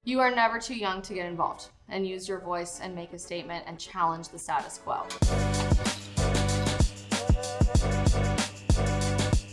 You are never too young to get involved and use your voice and make a statement and challenge the status quo.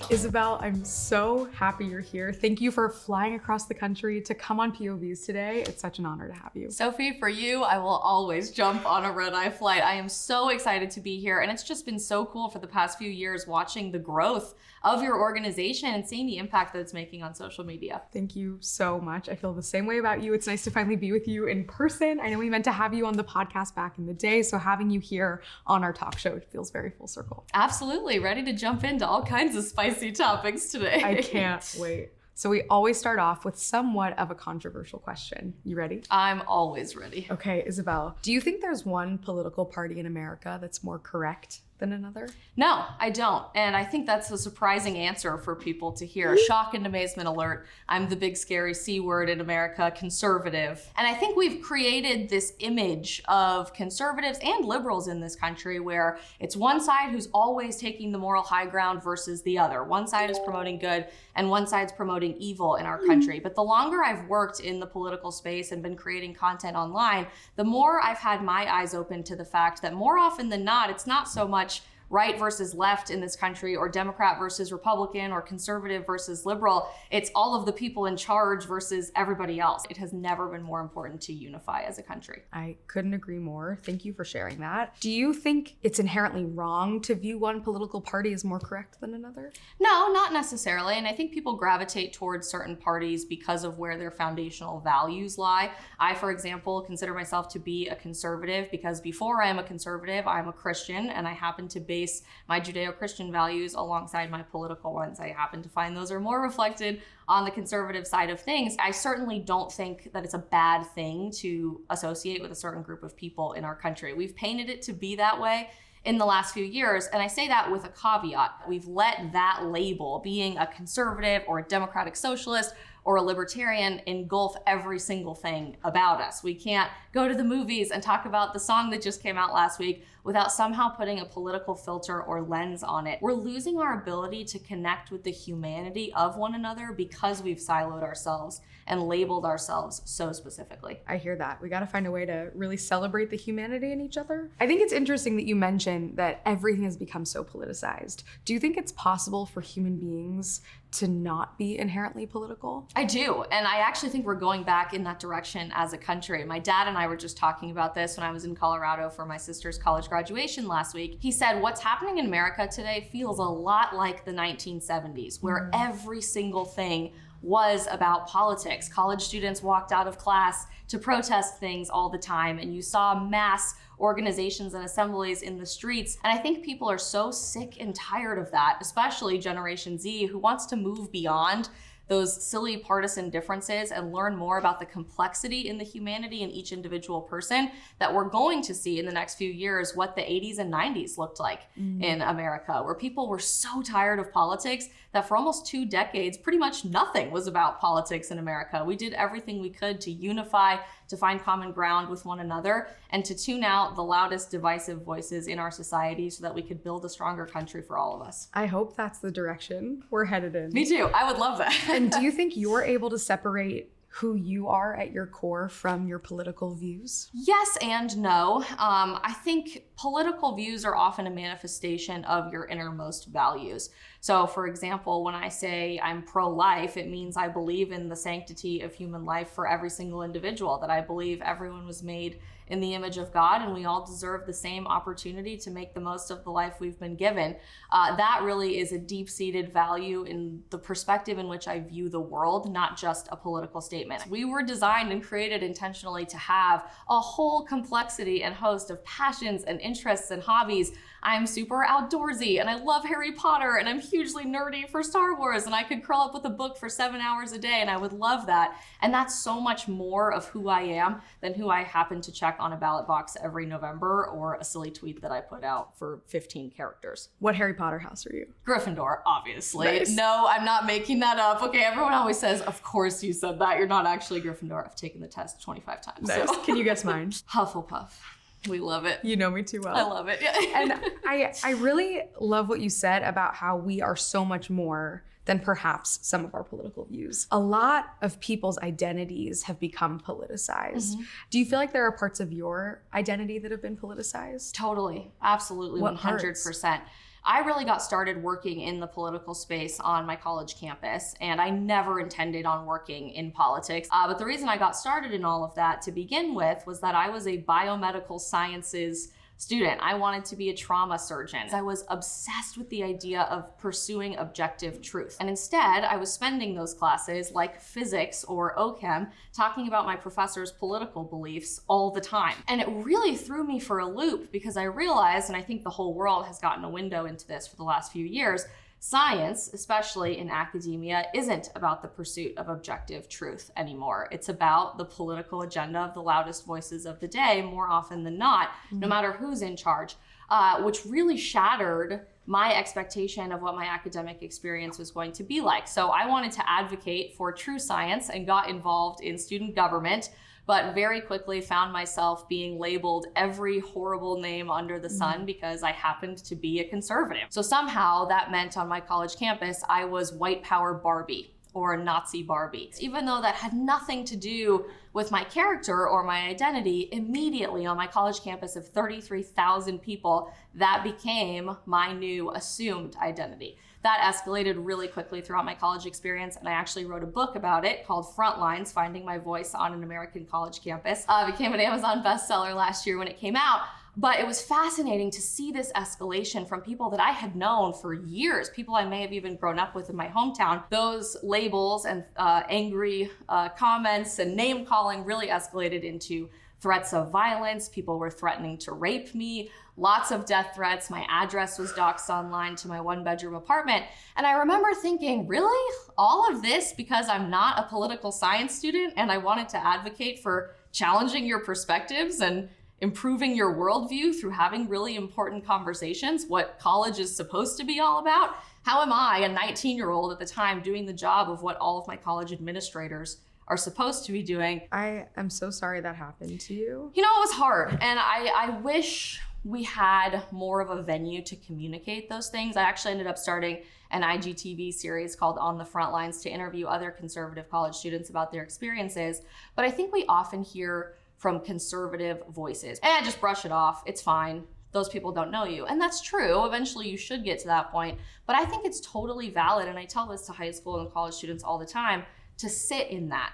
Isabel, I'm so happy you're here. Thank you for flying across the country to come on POVz today. It's such an honor to have you. Sophie, for you, I will always jump on a red-eye flight. I am so excited to be here, and it's just been so cool for the past few years watching the growth of your organization and seeing the impact that it's making on social media. Thank you so much. I feel the same way about you. It's nice to finally be with you in person. I know we meant to have you on the podcast back in the day, so having you here on our talk show feels very full circle. Absolutely. Ready to jump into all kinds of spicy topics today. I can't wait. So we always start off with somewhat of a controversial question. You ready? I'm always ready. Okay, Isabel, do you think there's one political party in America that's more correct than another? No, I don't. And I think that's a surprising answer for people to hear. Shock and amazement alert. I'm the big scary C word in America, conservative. And I think we've created this image of conservatives and liberals in this country where it's one side who's always taking the moral high ground versus the other. One side is promoting good and one side's promoting evil in our country. But the longer I've worked in the political space and been creating content online, the more I've had my eyes open to the fact that more often than not, it's not so much right versus left in this country, or Democrat versus Republican, or conservative versus liberal. It's all of the people in charge versus everybody else. It has never been more important to unify as a country. I couldn't agree more. Thank you for sharing that. Do you think it's inherently wrong to view one political party as more correct than another? No, not necessarily. And I think people gravitate towards certain parties because of where their foundational values lie. I, for example, consider myself to be a conservative because before I am a conservative, I'm a Christian, and I happen to base my Judeo-Christian values alongside my political ones. I happen to find those are more reflected on the conservative side of things. I certainly don't think that it's a bad thing to associate with a certain group of people in our country. We've painted it to be that way in the last few years, and I say that with a caveat. We've let that label, being a conservative or a democratic socialist or a libertarian, engulf every single thing about us. We can't go to the movies and talk about the song that just came out last week without somehow putting a political filter or lens on it. We're losing our ability to connect with the humanity of one another because we've siloed ourselves and labeled ourselves so specifically. I hear that. We gotta find a way to really celebrate the humanity in each other. I think it's interesting that you mentioned that everything has become so politicized. Do you think it's possible for human beings to not be inherently political? I do, and I actually think we're going back in that direction as a country. My dad and I were just talking about this when I was in Colorado for my sister's college graduation last week. He said, what's happening in America today feels a lot like the 1970s, where every single thing was about politics. College students walked out of class to protest things all the time, and you saw mass organizations and assemblies in the streets. And I think people are so sick and tired of that, especially Generation Z, who wants to move beyond those silly partisan differences and learn more about the complexity in the humanity in each individual person, that we're going to see in the next few years what the 80s and 90s looked like in America, where people were so tired of politics that for almost 2 decades, pretty much nothing was about politics in America. We did everything we could to unify, to find common ground with one another, and to tune out the loudest divisive voices in our society so that we could build a stronger country for all of us. I hope that's the direction we're headed in. Me too. I would love that. And do you think you're able to separate who you are at your core from your political views? Yes and no. I think political views are often a manifestation of your innermost values. So for example, when I say I'm pro-life, it means I believe in the sanctity of human life for every single individual, that I believe everyone was made in the image of God and we all deserve the same opportunity to make the most of the life we've been given. That really is a deep-seated value in the perspective in which I view the world, not just a political statement. We were designed and created intentionally to have a whole complexity and host of passions and interests and hobbies. I'm super outdoorsy and I love Harry Potter and I'm hugely nerdy for Star Wars and I could curl up with a book for 7 hours a day and I would love that. And that's so much more of who I am than who I happen to check on a ballot box every November or a silly tweet that I put out for 15 characters. What Harry Potter house are you? Gryffindor, obviously. Nice. No, I'm not making that up. Okay, everyone always says, of course you said that. You're not actually Gryffindor. I've taken the test 25 times. Nice. So. Can you guess mine? Hufflepuff. We love it. You know me too well. I love it. Yeah. And I really love what you said about how we are so much more than perhaps some of our political views. A lot of people's identities have become politicized. Do you feel like there are parts of your identity that have been politicized? Totally. Absolutely. What 100%. I really got started working in the political space on my college campus, and I never intended on working in politics. But the reason I got started in all of that to begin with was that I was a biomedical sciences student. I wanted to be a trauma surgeon. I was obsessed with the idea of pursuing objective truth. And instead, I was spending those classes like physics or OChem talking about my professor's political beliefs all the time. And it really threw me for a loop because I realized, and I think the whole world has gotten a window into this for the last few years, science, especially in academia, isn't about the pursuit of objective truth anymore. It's about the political agenda of the loudest voices of the day, more often than not, no matter who's in charge, which really shattered my expectation of what my academic experience was going to be like. So I wanted to advocate for true science and got involved in student government, but very quickly found myself being labeled every horrible name under the sun because I happened to be a conservative. So somehow that meant on my college campus, I was white power Barbie or Nazi Barbie. Even though that had nothing to do with my character or my identity, immediately on my college campus of 33,000 people, that became my new assumed identity. That escalated really quickly throughout my college experience, and I actually wrote a book about it called Frontlines, Finding My Voice on an American College Campus. Became an Amazon bestseller last year when it came out. But it was fascinating to see this escalation from people that I had known for years, people I may have even grown up with in my hometown. Those labels and angry comments and name calling really escalated into threats of violence. People were threatening to rape me, lots of death threats. My address was doxed online to my one-bedroom apartment. And I remember thinking, really? All of this because I'm not a political science student and I wanted to advocate for challenging your perspectives and improving your worldview through having really important conversations, what college is supposed to be all about? How am I, a 19-year-old at the time, doing the job of what all of my college administrators are supposed to be doing? I am so sorry that happened to you. You know, it was hard, and I wish we had more of a venue to communicate those things. I actually ended up starting an IGTV series called On the Front Lines to interview other conservative college students about their experiences. But I think we often hear from conservative voices, just brush it off, it's fine. Those people don't know you. And that's true. Eventually you should get to that point. But I think it's totally valid, and I tell this to high school and college students all the time, to sit in that,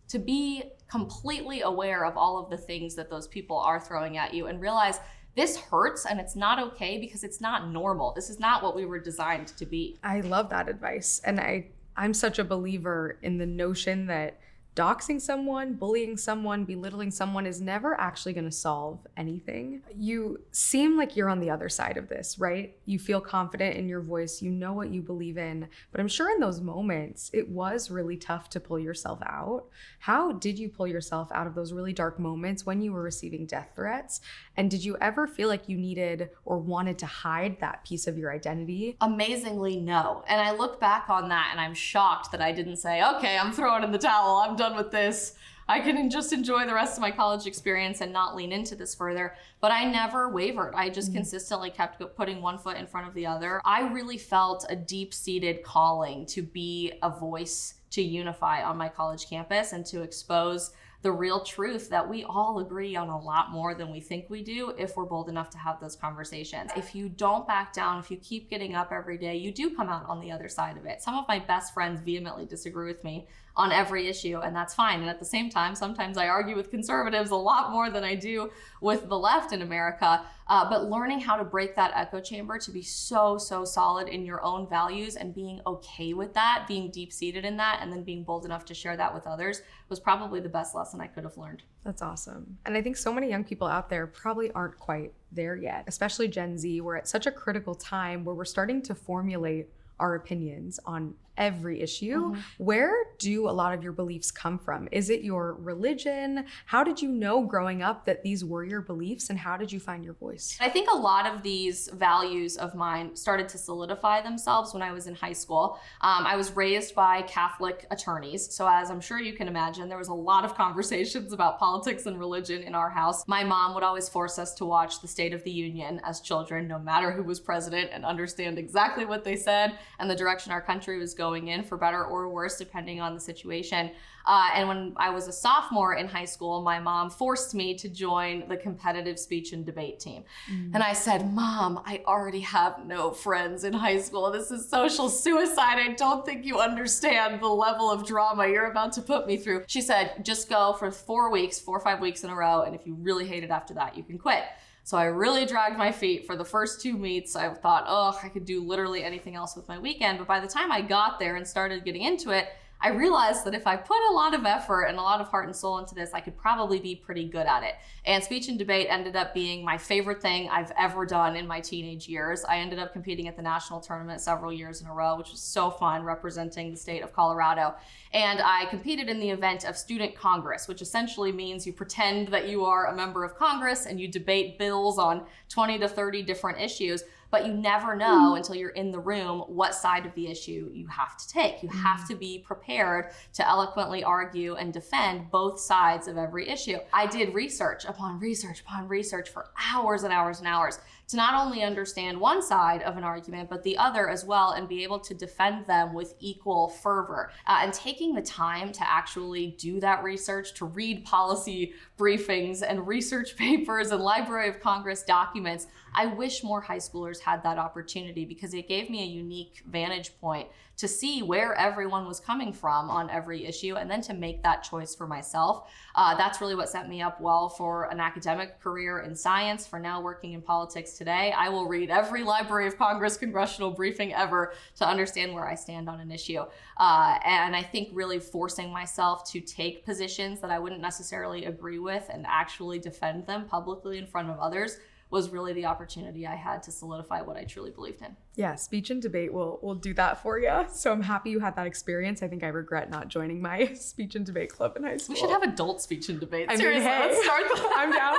to be completely aware of all of the things that those people are throwing at you and realize this hurts and it's not okay because it's not normal. This is not what we were designed to be. I love that advice. And I'm such a believer in the notion that doxing someone, bullying someone, belittling someone is never actually going to solve anything. You seem like you're on the other side of this, right? You feel confident in your voice, you know what you believe in, but I'm sure in those moments, it was really tough to pull yourself out. How did you pull yourself out of those really dark moments when you were receiving death threats? And did you ever feel like you needed or wanted to hide that piece of your identity? Amazingly, no. And I look back on that and I'm shocked that I didn't say, okay, I'm throwing in the towel, I'm done with this. I can just enjoy the rest of my college experience and not lean into this further. But I never wavered. I just consistently kept putting one foot in front of the other. I really felt a deep-seated calling to be a voice to unify on my college campus and to expose the real truth that we all agree on a lot more than we think we do if we're bold enough to have those conversations. If you don't back down, if you keep getting up every day, you do come out on the other side of it. Some of my best friends vehemently disagree with me on every issue, and that's fine. And at the same time, sometimes I argue with conservatives a lot more than I do with the left in America. But learning how to break that echo chamber to be so solid in your own values and being okay with that, being deep-seated in that, and then being bold enough to share that with others was probably the best lesson I could have learned. That's awesome. And I think so many young people out there probably aren't quite there yet, especially Gen Z. We're at such a critical time where we're starting to formulate our opinions on every issue. Where do a lot of your beliefs come from? Is it your religion? How did you know growing up that these were your beliefs, and how did you find your voice? I think a lot of these values of mine started to solidify themselves when I was in high school. I was raised by Catholic attorneys, so as I'm sure you can imagine, there was a lot of conversations about politics and religion in our house. My mom would always force us to watch the State of the Union as children, no matter who was president, and understand exactly what they said and the direction our country was going in, for better or worse, depending on the situation. And when I was a sophomore in high school, my mom forced me to join the competitive speech and debate team. And I said, Mom, I already have no friends in high school. This is social suicide. I don't think you understand the level of drama you're about to put me through. She said, just go for 4 or 5 weeks in a row. And if you really hate it after that, you can quit. So I really dragged my feet for the first 2 meets. I thought, oh, I could do literally anything else with my weekend. But by the time I got there and started getting into it, I realized that if I put a lot of effort and a lot of heart and soul into this, I could probably be pretty good at it. And speech and debate ended up being my favorite thing I've ever done in my teenage years. I ended up competing at the national tournament several years in a row, which was so fun, representing the state of Colorado. And I competed in the event of Student Congress, which essentially means you pretend that you are a member of Congress and you debate bills on 20 to 30 different issues. But you never know until you're in the room what side of the issue you have to take. You have to be prepared to eloquently argue and defend both sides of every issue. I did research upon research upon research for hours and hours and hours to not only understand one side of an argument, but the other as well, and be able to defend them with equal fervor. And taking the time to actually do that research, to read policy briefings and research papers and Library of Congress documents, I wish more high schoolers had that opportunity, because it gave me a unique vantage point to see where everyone was coming from on every issue, and then to make that choice for myself. That's really what set me up well for an academic career in science, for now working in politics today. I will read every Library of Congress congressional briefing ever to understand where I stand on an issue. And I think really forcing myself to take positions that I wouldn't necessarily agree with and actually defend them publicly in front of others was really the opportunity I had to solidify what I truly believed in. Yeah, speech and debate will do that for you. So I'm happy you had that experience. I think I regret not joining my speech and debate club in high school. We should have adult speech and debate. Seriously, let's start I'm down.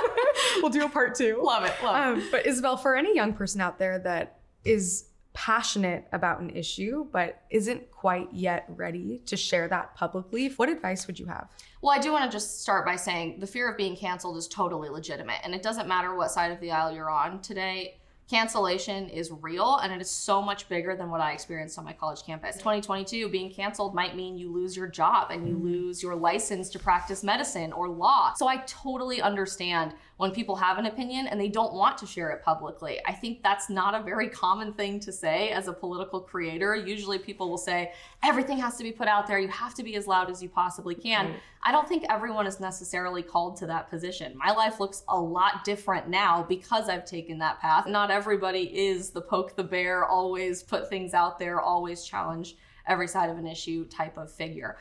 We'll do a part 2. Love it. But Isabel, for any young person out there that is passionate about an issue but isn't quite yet ready to share that publicly, what advice would you have? Well, I do want to just start by saying the fear of being canceled is totally legitimate, and it doesn't matter what side of the aisle you're on today. Cancellation is real, and it is so much bigger than what I experienced on my college campus. 2022, being canceled might mean you lose your job and you lose your license to practice medicine or law. So I totally understand when people have an opinion and they don't want to share it publicly. I think that's not a very common thing to say as a political creator. Usually people will say, everything has to be put out there. You have to be as loud as you possibly can. Right. I don't think everyone is necessarily called to that position. My life looks a lot different now because I've taken that path. Not everybody is the poke the bear, always put things out there, always challenge every side of an issue type of figure.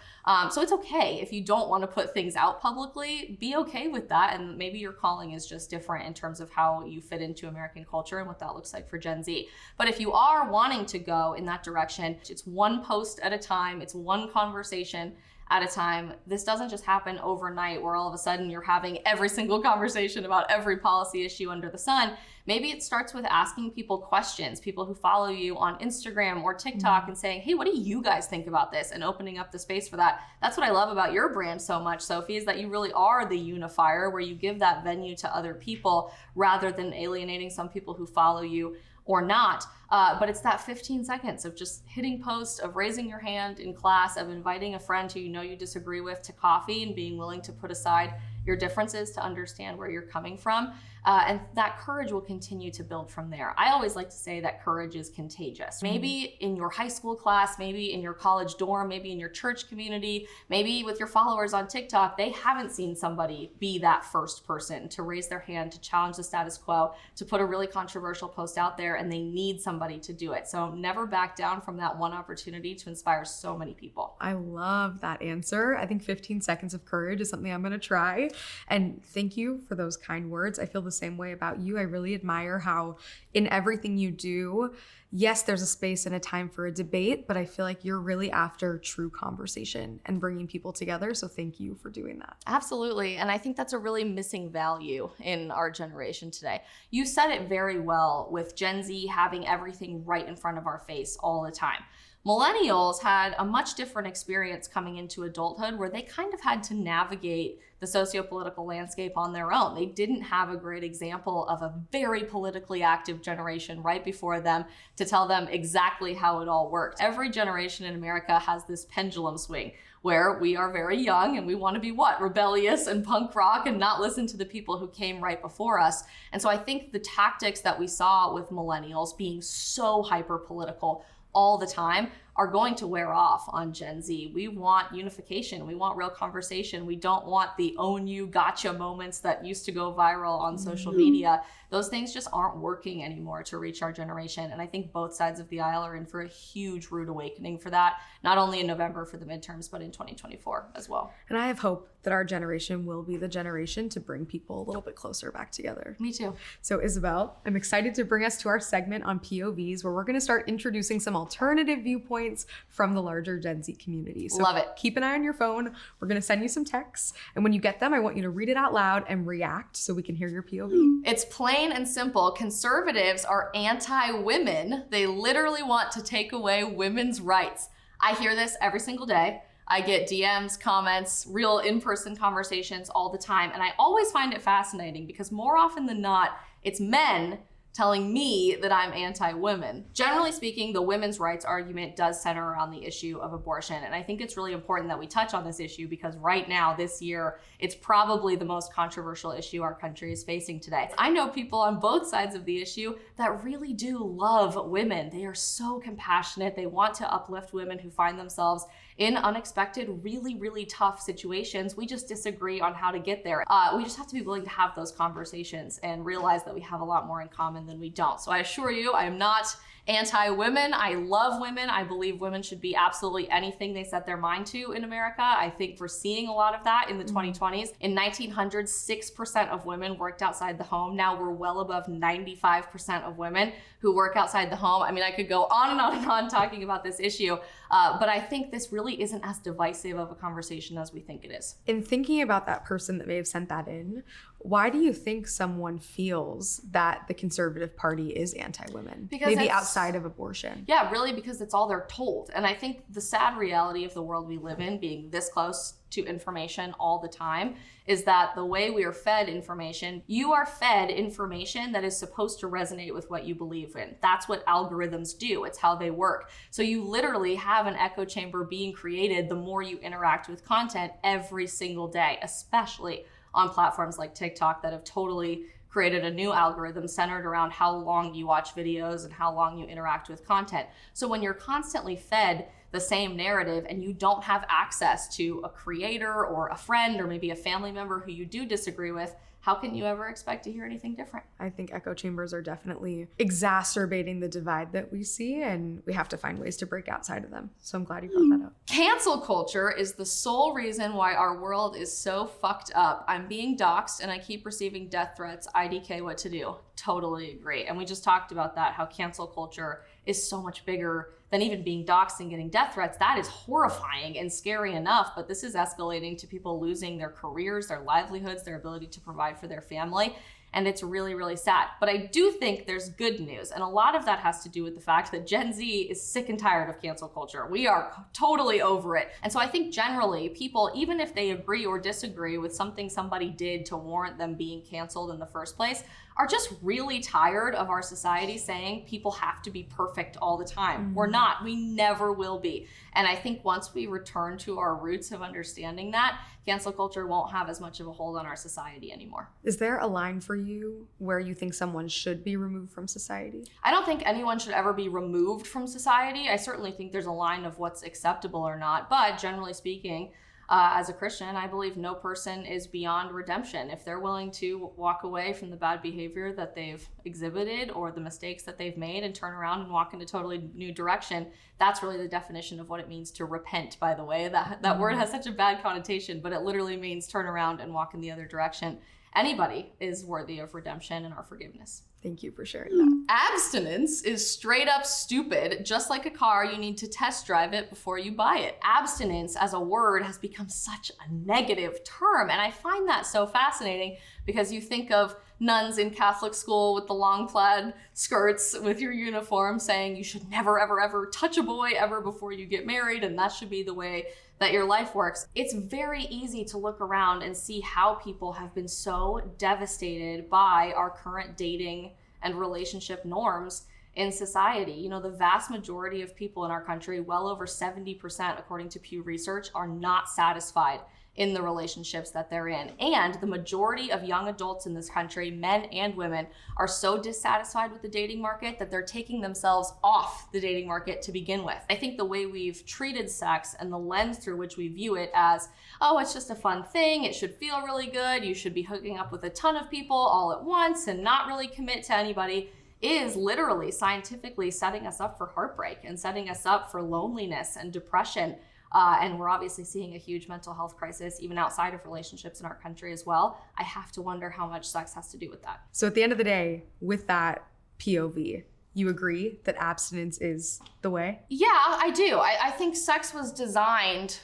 So it's okay if you don't want to put things out publicly, be okay with that. And maybe your calling is just different in terms of how you fit into American culture and what that looks like for Gen Z. But if you are wanting to go in that direction, it's one post at a time, it's one conversation at a time. This doesn't just happen overnight where all of a sudden you're having every single conversation about every policy issue under the sun. Maybe it starts with asking people questions, people who follow you on Instagram or TikTok, and saying, hey, what do you guys think about this? And opening up the space for that. That's what I love about your brand so much, Sophie, is that you really are the unifier, where you give that venue to other people rather than alienating some people who follow you or not. But it's that 15 seconds of just hitting post, of raising your hand in class, of inviting a friend who you know you disagree with to coffee, and being willing to put aside your differences to understand where you're coming from. And that courage will continue to build from there. I always like to say that courage is contagious. Maybe in your high school class, maybe in your college dorm, maybe in your church community, maybe with your followers on TikTok, they haven't seen somebody be that first person to raise their hand, to challenge the status quo, to put a really controversial post out there, and they need somebody to do it. So never back down from that one opportunity to inspire so many people. I love that answer. I think 15 seconds of courage is something I'm going to try. And thank you for those kind words. I feel the same way about you. I really admire how in everything you do, yes, there's a space and a time for a debate, but I feel like you're really after true conversation and bringing people together. So thank you for doing that. Absolutely. And I think that's a really missing value in our generation today. You said it very well with Gen Z having everything right in front of our face all the time. Millennials had a much different experience coming into adulthood where they kind of had to navigate the socio-political landscape on their own. They didn't have a great example of a very politically active generation right before them to tell them exactly how it all worked. Every generation in America has this pendulum swing where we are very young and we want to be what? Rebellious and punk rock and not listen to the people who came right before us. And so I think the tactics that we saw with millennials being so hyper political all the time are going to wear off on Gen Z. We want unification. We want real conversation. We don't want the own you gotcha moments that used to go viral on social media. Those things just aren't working anymore to reach our generation. And I think both sides of the aisle are in for a huge rude awakening for that, not only in November for the midterms, but in 2024 as well. And I have hope that our generation will be the generation to bring people a little bit closer back together. Me too. So Isabel, I'm excited to bring us to our segment on POVz, where we're going to start introducing some alternative viewpoints from the larger Gen Z community. So love it. Keep an eye on your phone. We're going to send you some texts. And when you get them, I want you to read it out loud and react so we can hear your POV. It's plain and simple. Conservatives are anti-women. They literally want to take away women's rights. I hear this every single day. I get DMs, comments, real in-person conversations all the time. And I always find it fascinating because more often than not, it's men telling me that I'm anti-women. Generally speaking, the women's rights argument does center around the issue of abortion. And I think it's really important that we touch on this issue because right now, this year, it's probably the most controversial issue our country is facing today. I know people on both sides of the issue that really do love women. They are so compassionate. They want to uplift women who find themselves in unexpected, really, really tough situations. We just disagree on how to get there. We just have to be willing to have those conversations and realize that we have a lot more in common than we don't. So I assure you, I am not anti-women. I love women. I believe women should be absolutely anything they set their mind to in America. I think we're seeing a lot of that in the 2020s. In 1900s, 6% of women worked outside the home. Now we're well above 95% of women who work outside the home. I mean, I could go on and on and on talking about this issue, but I think this really isn't as divisive of a conversation as we think it is. In thinking about that person that may have sent that in, why do you think someone feels that the Conservative Party is anti-women? Because maybe outside of abortion. Yeah, really, because it's all they're told. And I think the sad reality of the world we live in, being this close to information all the time, is that the way we are fed information, you are fed information that is supposed to resonate with what you believe in. That's what algorithms do. It's how they work. So you literally have an echo chamber being created the more you interact with content every single day, especially on platforms like TikTok that have totally created a new algorithm centered around how long you watch videos and how long you interact with content. So when you're constantly fed the same narrative and you don't have access to a creator or a friend or maybe a family member who you do disagree with, how can you ever expect to hear anything different? I think echo chambers are definitely exacerbating the divide that we see, and we have to find ways to break outside of them. So I'm glad you brought that up. Cancel culture is the sole reason why our world is so fucked up. I'm being doxxed and I keep receiving death threats. IDK, what to do? Totally agree. And we just talked about that, how cancel culture is so much bigger than even being doxxed and getting death threats. That is horrifying and scary enough, but this is escalating to people losing their careers, their livelihoods, their ability to provide for their family. And it's really, really sad. But I do think there's good news. And a lot of that has to do with the fact that Gen Z is sick and tired of cancel culture. We are totally over it. And so I think generally people, even if they agree or disagree with something somebody did to warrant them being canceled in the first place, are just really tired of our society saying people have to be perfect all the time. We're not. We never will be. And I think once we return to our roots of understanding that, cancel culture won't have as much of a hold on our society anymore. Is there a line for you where you think someone should be removed from society? I don't think anyone should ever be removed from society. I certainly think there's a line of what's acceptable or not. But generally speaking, as a Christian, I believe no person is beyond redemption. If they're willing to walk away from the bad behavior that they've exhibited or the mistakes that they've made and turn around and walk in a totally new direction, that's really the definition of what it means to repent, by the way. That word has such a bad connotation, but it literally means turn around and walk in the other direction. anybody is worthy of redemption and our forgiveness. Thank you for sharing that. Abstinence is straight up stupid. Just like a car, you need to test drive it before you buy it. Abstinence as a word has become such a negative term, and I find that so fascinating because you think of nuns in Catholic school with the long plaid skirts with your uniform saying you should never, ever, ever touch a boy ever before you get married, and that should be the way that your life works. It's very easy to look around and see how people have been so devastated by our current dating and relationship norms in society. You know, the vast majority of people in our country, well over 70% according to Pew Research, are not satisfied in the relationships that they're in. And the majority of young adults in this country, men and women, are so dissatisfied with the dating market that they're taking themselves off the dating market to begin with. I think the way we've treated sex and the lens through which we view it as, oh, it's just a fun thing, it should feel really good, you should be hooking up with a ton of people all at once and not really commit to anybody, is literally scientifically setting us up for heartbreak and setting us up for loneliness and depression. And we're obviously seeing a huge mental health crisis even outside of relationships in our country as well. I have to wonder how much sex has to do with that. So at the end of the day, with that POV, you agree that abstinence is the way? Yeah, I do. I think sex was designed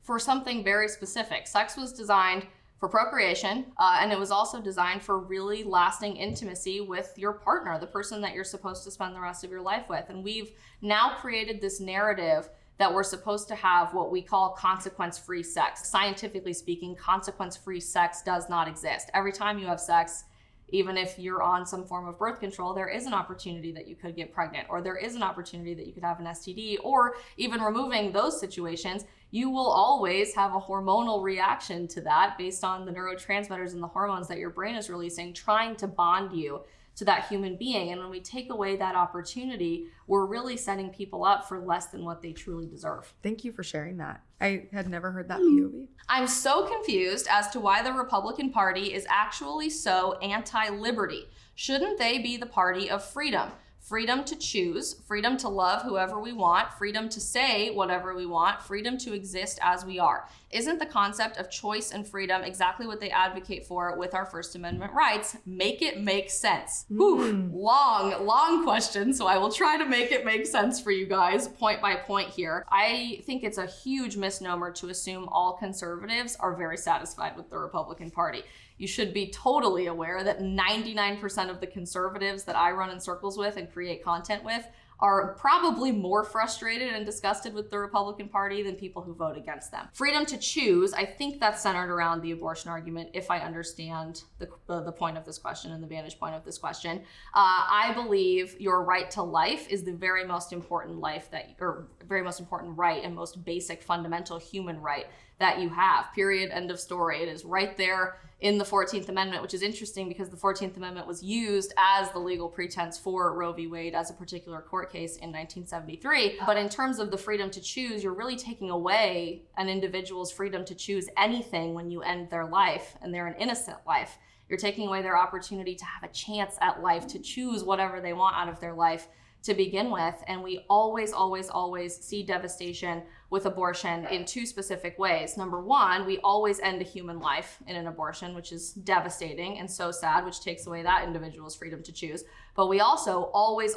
for something very specific. Sex was designed for procreation, and it was also designed for really lasting intimacy with your partner, the person that you're supposed to spend the rest of your life with. And we've now created this narrative that we're supposed to have what we call consequence-free sex. Scientifically speaking, consequence-free sex does not exist. Every time you have sex, even if you're on some form of birth control, there is an opportunity that you could get pregnant, or there is an opportunity that you could have an STD, or even removing those situations, you will always have a hormonal reaction to that based on the neurotransmitters and the hormones that your brain is releasing, trying to bond you to that human being. And when we take away that opportunity, we're really setting people up for less than what they truly deserve. Thank you for sharing that. I had never heard that POV. I'm so confused as to why the Republican Party is actually so anti-liberty. Shouldn't they be the party of freedom? Freedom to choose, freedom to love whoever we want, freedom to say whatever we want, freedom to exist as we are. Isn't the concept of choice and freedom exactly what they advocate for with our First Amendment rights? Make it make sense. Whew, long question, so I will try to make it make sense for you guys, point by point here. I think it's a huge misnomer to assume all conservatives are very satisfied with the Republican Party. You should be totally aware that 99% of the conservatives that I run in circles with and create content with are probably more frustrated and disgusted with the Republican Party than people who vote against them. Freedom to choose, I think that's centered around the abortion argument, if I understand the point of this question and the vantage point of this question. I believe your right to life is the very most important very most important right and most basic fundamental human right that you have, period, end of story. It is right there in the 14th Amendment, which is interesting because the 14th Amendment was used as the legal pretense for Roe v. Wade as a particular court case in 1973. But in terms of the freedom to choose, you're really taking away an individual's freedom to choose anything when you end their life, and they're an innocent life. You're taking away their opportunity to have a chance at life, to choose whatever they want out of their life to begin with. And we always see devastation with abortion in two specific ways. Number one, we always end a human life in an abortion, which is devastating and so sad, which takes away that individual's freedom to choose. But we also always,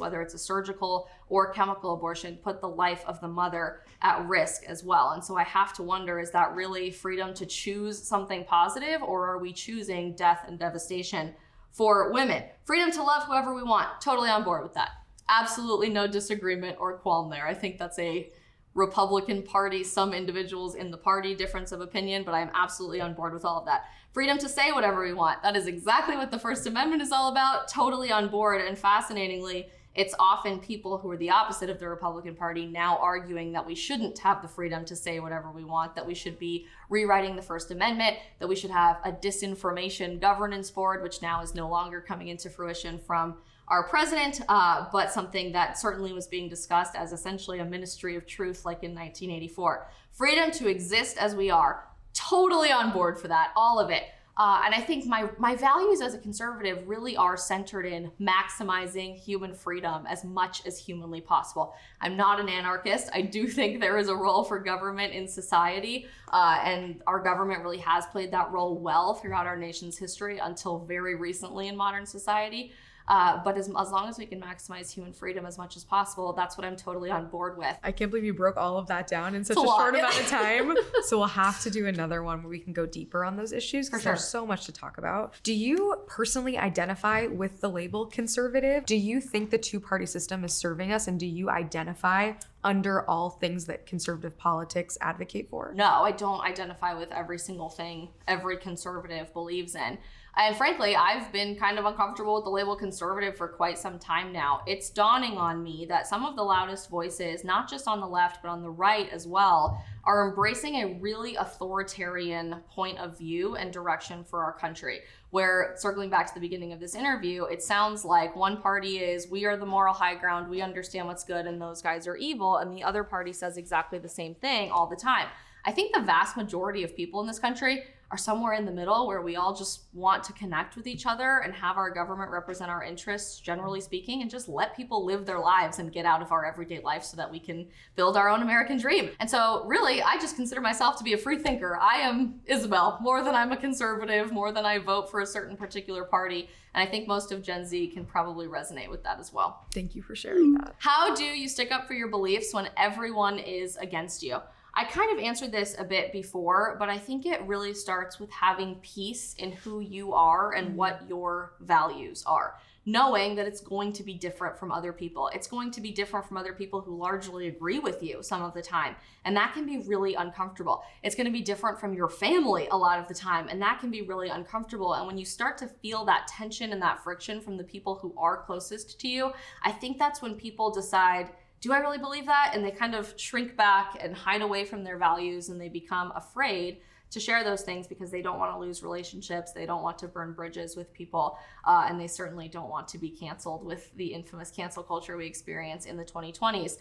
whether it's a surgical or chemical abortion, put the life of the mother at risk as well. And so I have to wonder, is that really freedom to choose something positive, or are we choosing death and devastation for women? Freedom to love whoever we want, totally on board with that. Absolutely no disagreement or qualm there. I think that's a Republican Party, some individuals in the party difference of opinion, but I'm absolutely on board with all of that. Freedom to say whatever we want. That is exactly what the First Amendment is all about. Totally on board. And fascinatingly, it's often people who are the opposite of the Republican Party now arguing that we shouldn't have the freedom to say whatever we want, that we should be rewriting the First Amendment, that we should have a disinformation governance board, which now is no longer coming into fruition from our president, but something that certainly was being discussed as essentially a ministry of truth like in 1984. Freedom to exist as we are. Totally on board for that, all of it. And I think my values as a conservative really are centered in maximizing human freedom as much as humanly possible. I'm not an anarchist. I do think there is a role for government in society, and our government really has played that role well throughout our nation's history until very recently in modern society. But as long as we can maximize human freedom as much as possible, that's what I'm totally on board with. I can't believe you broke all of that down in such a short amount of time. So we'll have to do another one where we can go deeper on those issues because there's so much to talk about. Do you personally identify with the label conservative? Do you think the two-party system is serving us, and do you identify under all things that conservative politics advocate for? No, I don't identify with every single thing every conservative believes in. And frankly, I've been kind of uncomfortable with the label conservative for quite some time now. It's dawning on me that some of the loudest voices, not just on the left, but on the right as well, are embracing a really authoritarian point of view and direction for our country. Where, circling back to the beginning of this interview, it sounds like one party is, we are the moral high ground, we understand what's good, and those guys are evil, and the other party says exactly the same thing all the time. I think the vast majority of people in this country are somewhere in the middle, where we all just want to connect with each other and have our government represent our interests, generally speaking, and just let people live their lives and get out of our everyday life so that we can build our own American dream. And so really, I just consider myself to be a free thinker. I am Isabel, more than I'm a conservative, more than I vote for a certain particular party. And I think most of Gen Z can probably resonate with that as well. Thank you for sharing that. How do you stick up for your beliefs when everyone is against you? I kind of answered this a bit before, but I think it really starts with having peace in who you are and what your values are. Knowing that it's going to be different from other people. It's going to be different from other people who largely agree with you some of the time. And that can be really uncomfortable. It's going to be different from your family a lot of the time. And that can be really uncomfortable. And when you start to feel that tension and that friction from the people who are closest to you, I think that's when people decide, do I really believe that? And they kind of shrink back and hide away from their values, and they become afraid to share those things because they don't want to lose relationships, they don't want to burn bridges with people, and they certainly don't want to be canceled with the infamous cancel culture we experience in the 2020s.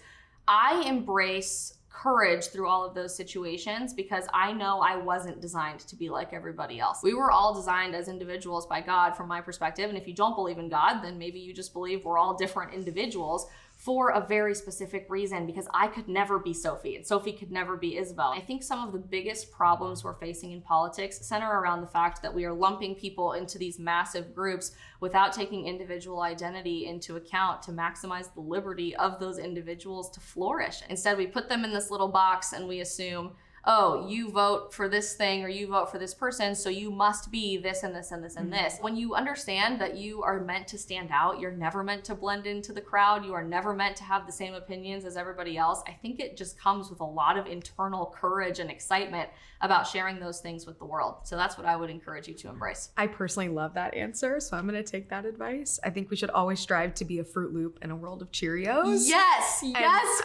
I embrace courage through all of those situations because I know I wasn't designed to be like everybody else. We were all designed as individuals by God, from my perspective, and if you don't believe in God, then maybe you just believe we're all different individuals for a very specific reason, because I could never be Sophie and Sophie could never be Isabel. I think some of the biggest problems we're facing in politics center around the fact that we are lumping people into these massive groups without taking individual identity into account to maximize the liberty of those individuals to flourish. Instead, we put them in this little box and we assume, oh, you vote for this thing or you vote for this person, so you must be this and this and this and this. When you understand that you are meant to stand out, you're never meant to blend into the crowd, you are never meant to have the same opinions as everybody else, I think it just comes with a lot of internal courage and excitement about sharing those things with the world. So that's what I would encourage you to embrace. I personally love that answer, so I'm going to take that advice. I think we should always strive to be a Fruit Loop in a world of Cheerios. Yes,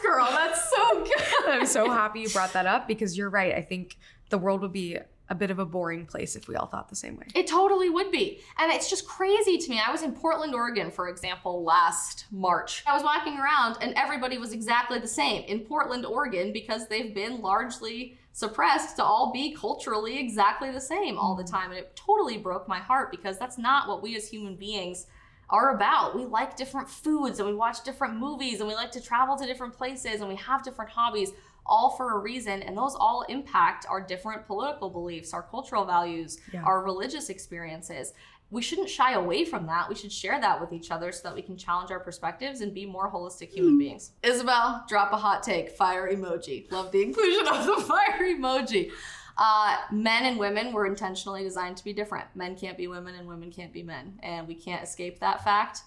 girl, that's so good. I'm so happy you brought that up because you're right. I think the world would be a bit of a boring place if we all thought the same way. It totally would be. And it's just crazy to me. I was in Portland, Oregon, for example, last March. I was walking around and everybody was exactly the same in Portland, Oregon, because they've been largely suppressed to all be culturally exactly the same all the time. And it totally broke my heart because that's not what we as human beings are about. We like different foods and we watch different movies and we like to travel to different places and we have different hobbies, all for a reason, and those all impact our different political beliefs, our cultural values, our religious experiences. We shouldn't shy away from that. We should share that with each other so that we can challenge our perspectives and be more holistic human beings. Isabel, drop a hot take, fire emoji. Love the inclusion of the fire emoji. Men and women were intentionally designed to be different. Men can't be women and women can't be men, and we can't escape that fact.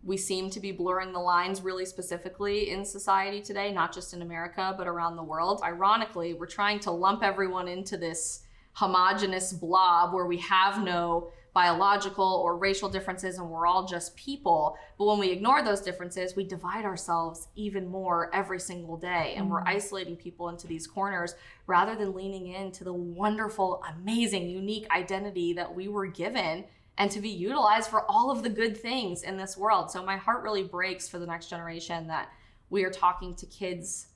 We seem to be blurring the lines really specifically in society today, not just in America, but around the world. Ironically, we're trying to lump everyone into this homogenous blob where we have no biological or racial differences and we're all just people. But when we ignore those differences, we divide ourselves even more every single day. And we're isolating people into these corners rather than leaning into the wonderful, amazing, unique identity that we were given and to be utilized for all of the good things in this world. So my heart really breaks for the next generation that we are talking to kids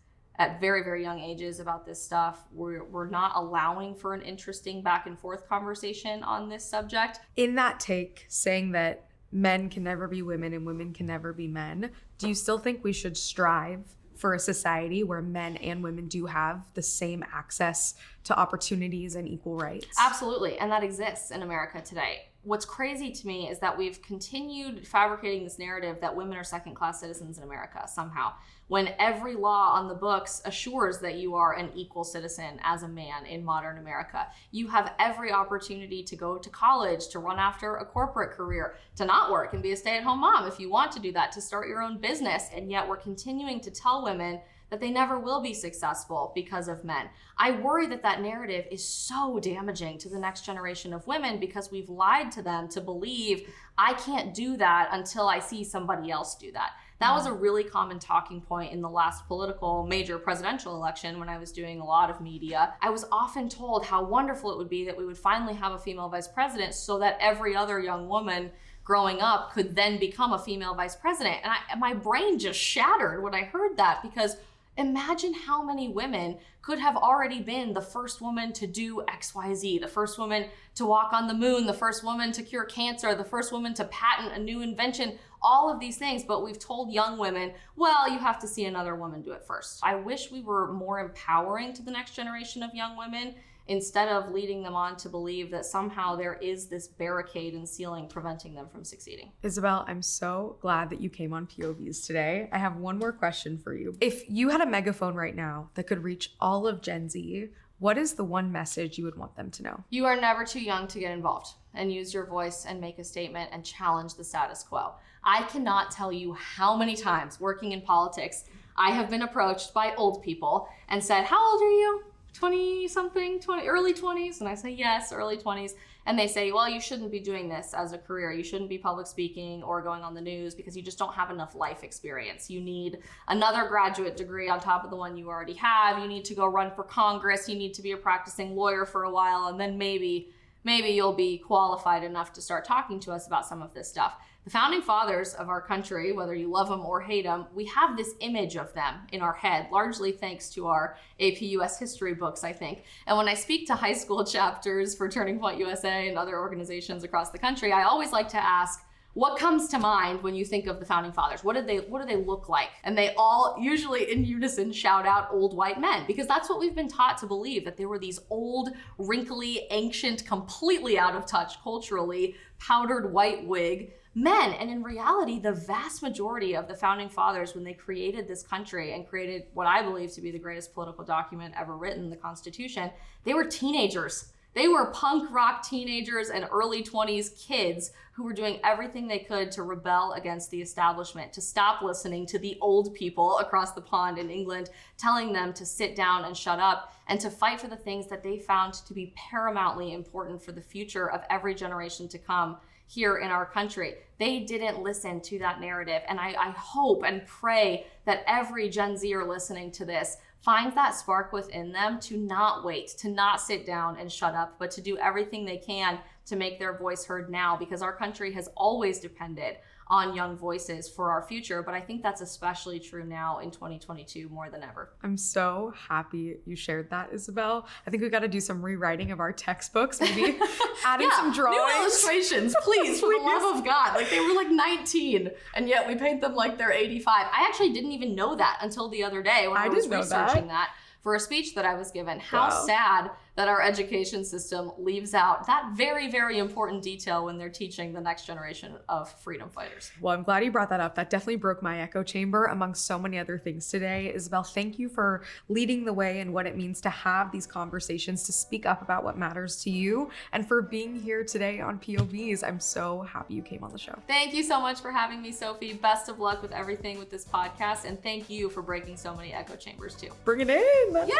at very, very young ages about this stuff. We're not allowing for an interesting back and forth conversation on this subject. In that take, saying that men can never be women and women can never be men, do you still think we should strive for a society where men and women do have the same access to opportunities and equal rights? Absolutely, and that exists in America today. What's crazy to me is that we've continued fabricating this narrative that women are second-class citizens in America somehow, when every law on the books assures that you are an equal citizen as a man in modern America. You have every opportunity to go to college, to run after a corporate career, to not work and be a stay-at-home mom if you want to do that, to start your own business, and yet we're continuing to tell women that they never will be successful because of men. I worry that that narrative is so damaging to the next generation of women because we've lied to them to believe I can't do that until I see somebody else do that. That was a really common talking point in the last political major presidential election when I was doing a lot of media. I was often told how wonderful it would be that we would finally have a female vice president so that every other young woman growing up could then become a female vice president. And my brain just shattered when I heard that, because imagine how many women could have already been the first woman to do XYZ, the first woman to walk on the moon, the first woman to cure cancer, the first woman to patent a new invention, all of these things. But we've told young women, well, you have to see another woman do it first. I wish we were more empowering to the next generation of young women, instead of leading them on to believe that somehow there is this barricade and ceiling preventing them from succeeding. Isabel, I'm so glad that you came on POVz today. I have one more question for you. If you had a megaphone right now that could reach all of Gen Z, what is the one message you would want them to know? You are never too young to get involved and use your voice and make a statement and challenge the status quo. I cannot tell you how many times working in politics, I have been approached by old people and said, how old are you? 20 something, early 20s? And I say, yes, early 20s. And they say, well, you shouldn't be doing this as a career. You shouldn't be public speaking or going on the news because you just don't have enough life experience. You need another graduate degree on top of the one you already have. You need to go run for Congress. You need to be a practicing lawyer for a while. And then maybe you'll be qualified enough to start talking to us about some of this stuff. The founding fathers of our country, whether you love them or hate them, we have this image of them in our head, largely thanks to our AP US history books, I think. And when I speak to high school chapters for Turning Point USA and other organizations across the country, I always like to ask, what comes to mind when you think of the founding fathers? What do they look like? And they all, usually in unison, shout out old white men, because that's what we've been taught to believe, that they were these old, wrinkly, ancient, completely out of touch culturally, powdered white wig men. And in reality, the vast majority of the founding fathers, when they created this country and created what I believe to be the greatest political document ever written, the Constitution, they were teenagers. They were punk rock teenagers and early 20s kids who were doing everything they could to rebel against the establishment, to stop listening to the old people across the pond in England, telling them to sit down and shut up, and to fight for the things that they found to be paramountly important for the future of every generation to come here in our country. They didn't listen to that narrative. And I hope and pray that every Gen Zer listening to this finds that spark within them to not wait, to not sit down and shut up, but to do everything they can to make their voice heard now, because our country has always depended on young voices for our future. But I think that's especially true now in 2022 more than ever. I'm so happy you shared that, Isabel. I think we got to do some rewriting of our textbooks, maybe adding some drawings. New illustrations, please, for the love of God. Like, they were like 19, and yet we paint them like they're 85. I actually didn't even know that until the other day when I was researching that for a speech that I was given. How sad that our education system leaves out that very, very important detail when they're teaching the next generation of freedom fighters. Well, I'm glad you brought that up. That definitely broke my echo chamber among so many other things today. Isabel, thank you for leading the way in what it means to have these conversations, to speak up about what matters to you, and for being here today on POVz. I'm so happy you came on the show. Thank you so much for having me, Sophie. Best of luck with everything with this podcast, and thank you for breaking so many echo chambers too. Bring it in. Yay!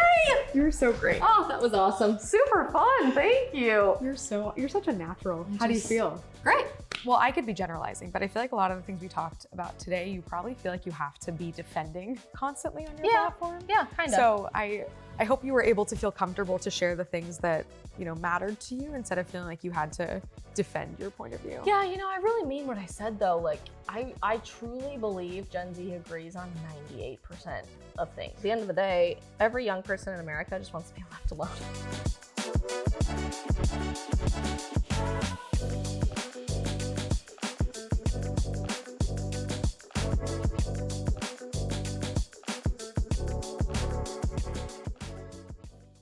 You're so great. Oh, that was awesome. Super fun. Thank you. You're such a natural. How do you feel? Great. well, I could be generalizing, but I feel like a lot of the things we talked about today, you probably feel like you have to be defending constantly on your platform. Yeah, kind of. So I hope you were able to feel comfortable to share the things that, you know, mattered to you instead of feeling like you had to defend your point of view. Yeah, you know, I really mean what I said though. Like, I truly believe Gen Z agrees on 98% of things. At the end of the day, every young person in America just wants to be left alone.